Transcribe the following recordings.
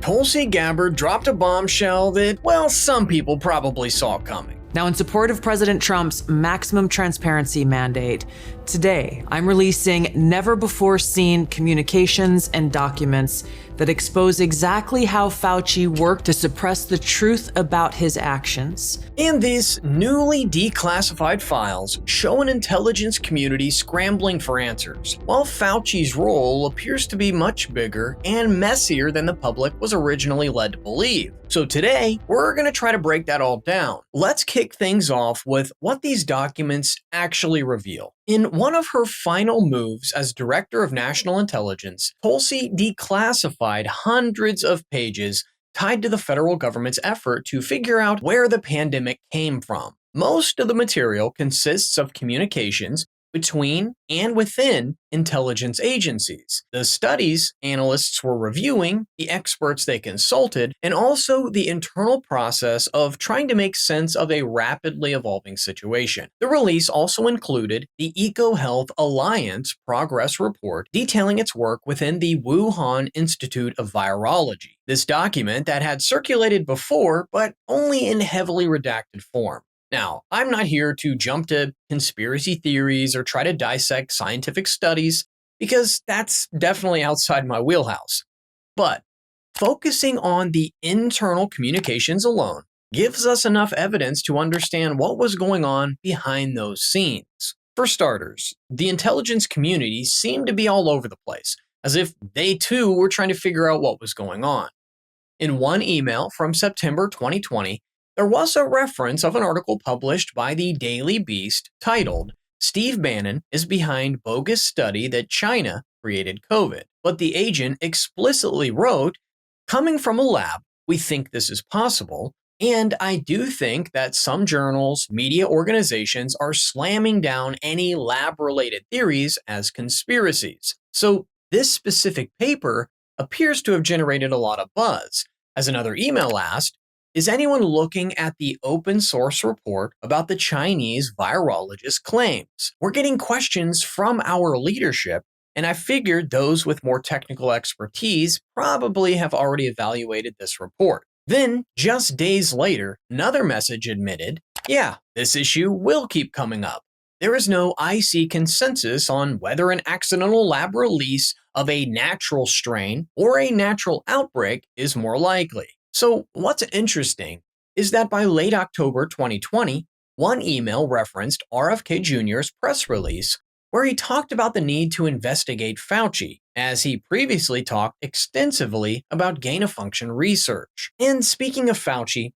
Tulsi Gabbard dropped a bombshell that, well, some people probably saw coming. Now, in support of President Trump's maximum transparency mandate, today I'm releasing never-before-seen communications and documents that expose exactly how Fauci worked to suppress the truth about his actions. And these newly declassified files show an intelligence community scrambling for answers, while Fauci's role appears to be much bigger and messier than the public was originally led to believe. So today, we're going to try to break that all down. Let's kick things off with what these documents actually reveal. In one of her final moves as Director of National Intelligence, Tulsi declassified hundreds of pages tied to the federal government's effort to figure out where the pandemic came from. Most of the material consists of communications between and within intelligence agencies, the studies analysts were reviewing, the experts they consulted, and also the internal process of trying to make sense of a rapidly evolving situation. The release also included the EcoHealth Alliance Progress Report detailing its work within the Wuhan Institute of Virology. This document that had circulated before, but only in heavily redacted form. Now, I'm not here to jump to conspiracy theories or try to dissect scientific studies, because that's definitely outside my wheelhouse. But focusing on the internal communications alone gives us enough evidence to understand what was going on behind those scenes. For starters, the intelligence community seemed to be all over the place, as if they too were trying to figure out what was going on. In one email from September 2020, there was a reference of an article published by the Daily Beast titled, "Steve Bannon is behind bogus study that China created COVID." But the agent explicitly wrote, "Coming from a lab, we think this is possible, and I do think that some journals, media organizations are slamming down any lab-related theories as conspiracies." So this specific paper appears to have generated a lot of buzz. As another email asked, is anyone looking at the open source report about the Chinese virologist claims? We're getting questions from our leadership, and I figured those with more technical expertise probably have already evaluated this report. Then, just days later, another message admitted, yeah, this issue will keep coming up. There is no IC consensus on whether an accidental lab release of a natural strain or a natural outbreak is more likely. So what's interesting is that by late October 2020, one email referenced RFK Jr.'s press release where he talked about the need to investigate Fauci, as he previously talked extensively about gain-of-function research. And speaking of Fauci,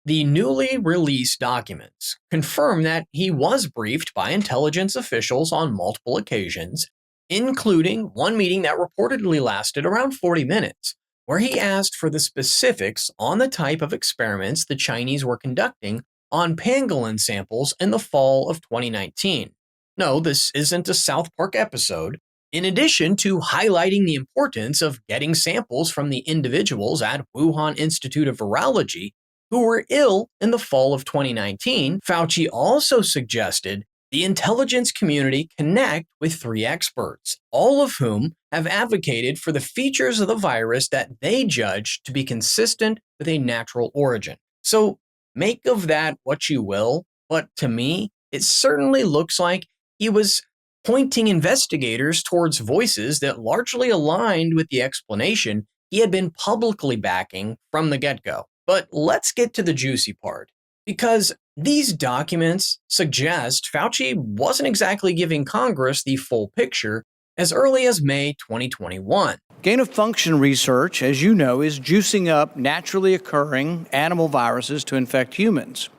the newly released documents confirm that he was briefed by intelligence officials on multiple occasions, including one meeting that reportedly lasted around 40 minutes. Where he asked for the specifics on the type of experiments the Chinese were conducting on pangolin samples in the fall of 2019. No, this isn't a South Park episode. In addition to highlighting the importance of getting samples from the individuals at Wuhan Institute of Virology who were ill in the fall of 2019, Fauci also suggested the intelligence community connect with 3 experts, all of whom have advocated for the features of the virus that they judge to be consistent with a natural origin. So make of that what you will, but to me, it certainly looks like he was pointing investigators towards voices that largely aligned with the explanation he had been publicly backing from the get-go. But let's get to the juicy part, because these documents suggest Fauci wasn't exactly giving Congress the full picture as early as May 2021. Gain-of-function research, as you know, is juicing up naturally occurring animal viruses to infect humans.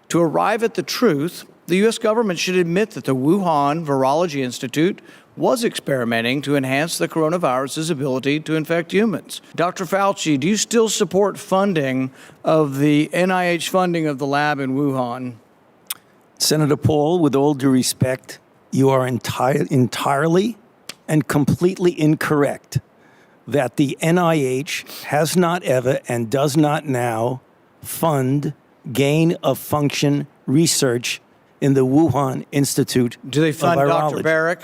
To arrive at the truth, the U.S. government should admit that the Wuhan Virology Institute was experimenting to enhance the coronavirus's ability to infect humans. Dr. Fauci, do you still support funding of the NIH funding of the lab in Wuhan? Senator Paul, with all due respect, you are entirely and completely incorrect that the NIH has not ever and does not now fund gain-of-function research in the Wuhan Institute of Virology. Do they fund Dr. Barrick?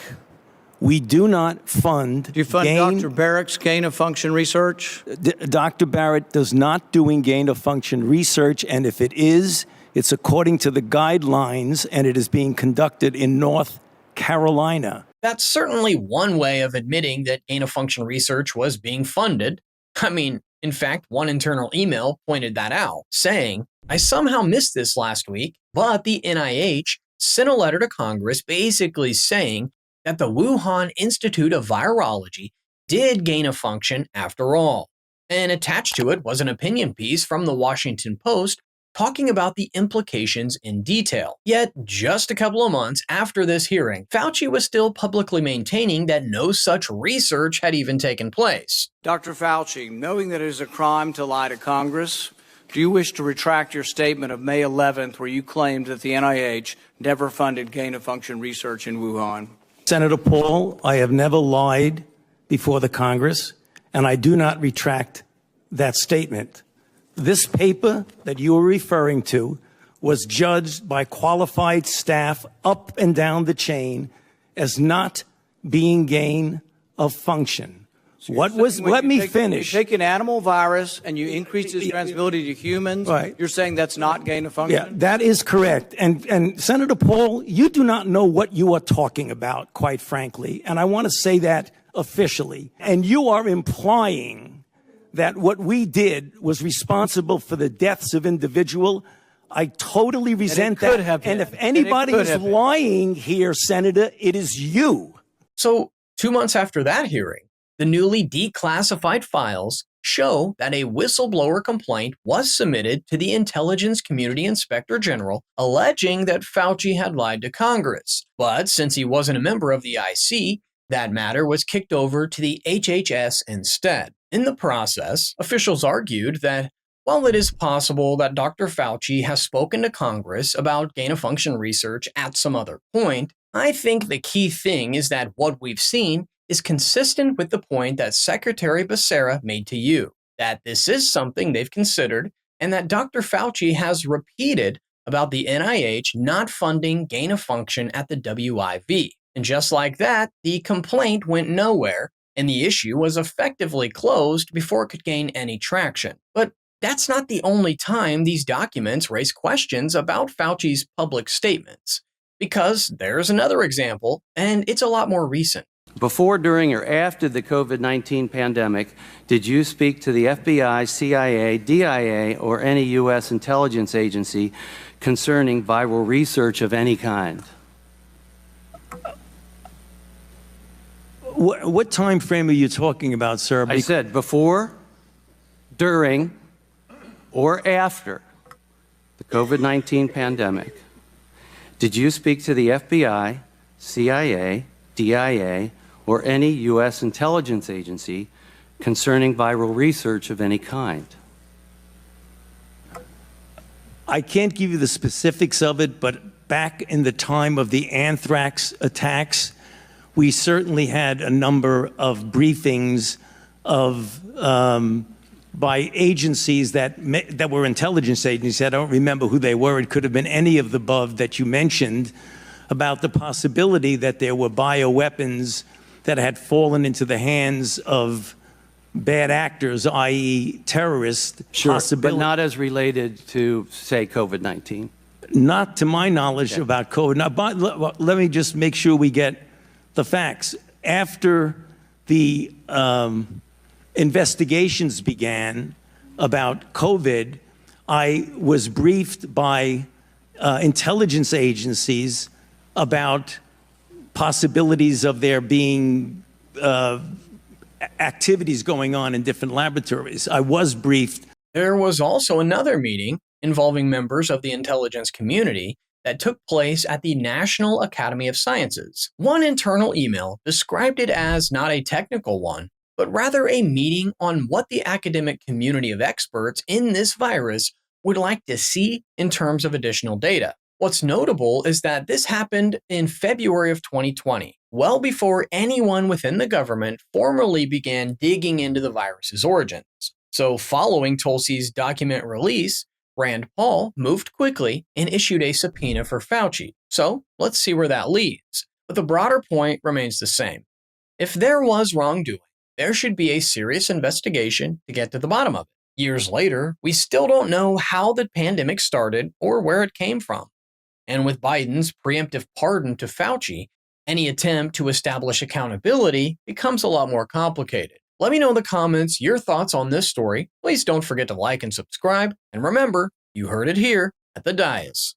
We do not fund. Do you fund Dr. Barrett's gain-of-function research? Dr. Barrett does not doing gain-of-function research, and if it is, it's according to the guidelines, and it is being conducted in North Carolina. That's certainly one way of admitting that gain-of-function research was being funded. I mean, in fact, one internal email pointed that out, saying, "I somehow missed this last week, but the NIH sent a letter to Congress basically saying that the Wuhan Institute of Virology did gain a function after all." And attached to it was an opinion piece from the Washington Post talking about the implications in detail. Yet, just a couple of months after this hearing, Fauci was still publicly maintaining that no such research had even taken place. Dr. Fauci, knowing that it is a crime to lie to Congress, do you wish to retract your statement of May 11th where you claimed that the NIH never funded gain-of-function research in Wuhan? Senator Paul, I have never lied before the Congress, and I do not retract that statement. This paper that you are referring to was judged by qualified staff up and down the chain as not being gain of function. So let me finish. You take an animal virus and you increase its transmissibility to humans. Right. You're saying that's not gain of function? Yeah, that is correct. And Senator Paul, you do not know what you are talking about, quite frankly. And I want to say that officially. And you are implying that what we did was responsible for the deaths of individuals. I totally resent that. And if anybody is lying here, Senator, it is you. So 2 months after that hearing, the newly declassified files show that a whistleblower complaint was submitted to the Intelligence Community Inspector General alleging that Fauci had lied to Congress. But since he wasn't a member of the IC, that matter was kicked over to the HHS instead. In the process, officials argued that while it is possible that Dr. Fauci has spoken to Congress about gain-of-function research at some other point, I think the key thing is that what we've seen is consistent with the point that Secretary Becerra made to you, that this is something they've considered, and that Dr. Fauci has repeated about the NIH not funding gain-of-function at the WIV. And just like that, the complaint went nowhere, and the issue was effectively closed before it could gain any traction. But that's not the only time these documents raise questions about Fauci's public statements, because there's another example, and it's a lot more recent. Before, during, or after the COVID-19 pandemic, did you speak to the FBI, CIA, DIA, or any U.S. intelligence agency concerning viral research of any kind? What time frame are you talking about, sir? I said before, during, or after the COVID-19 pandemic. Did you speak to the FBI, CIA, DIA, or any U.S. intelligence agency concerning viral research of any kind? I can't give you the specifics of it, but back in the time of the anthrax attacks, we certainly had a number of briefings by agencies that were intelligence agencies. I don't remember who they were. It could have been any of the above that you mentioned, about the possibility that there were bioweapons that had fallen into the hands of bad actors, i.e. terrorists. Sure, but not as related to, say, COVID-19. Not to my knowledge about COVID. Now, but let me just make sure we get the facts. After the investigations began about COVID, I was briefed by intelligence agencies about possibilities of there being activities going on in different laboratories. I was briefed. There was also another meeting involving members of the intelligence community that took place at the National Academy of Sciences. One internal email described it as not a technical one, but rather a meeting on what the academic community of experts in this virus would like to see in terms of additional data. What's notable is that this happened in February of 2020, well before anyone within the government formally began digging into the virus's origins. So following Tulsi's document release, Rand Paul moved quickly and issued a subpoena for Fauci. So let's see where that leads. But the broader point remains the same. If there was wrongdoing, there should be a serious investigation to get to the bottom of it. Years later, we still don't know how the pandemic started or where it came from. And with Biden's preemptive pardon to Fauci, any attempt to establish accountability becomes a lot more complicated. Let me know in the comments your thoughts on this story. Please don't forget to like and subscribe. And remember, you heard it here at the Dais.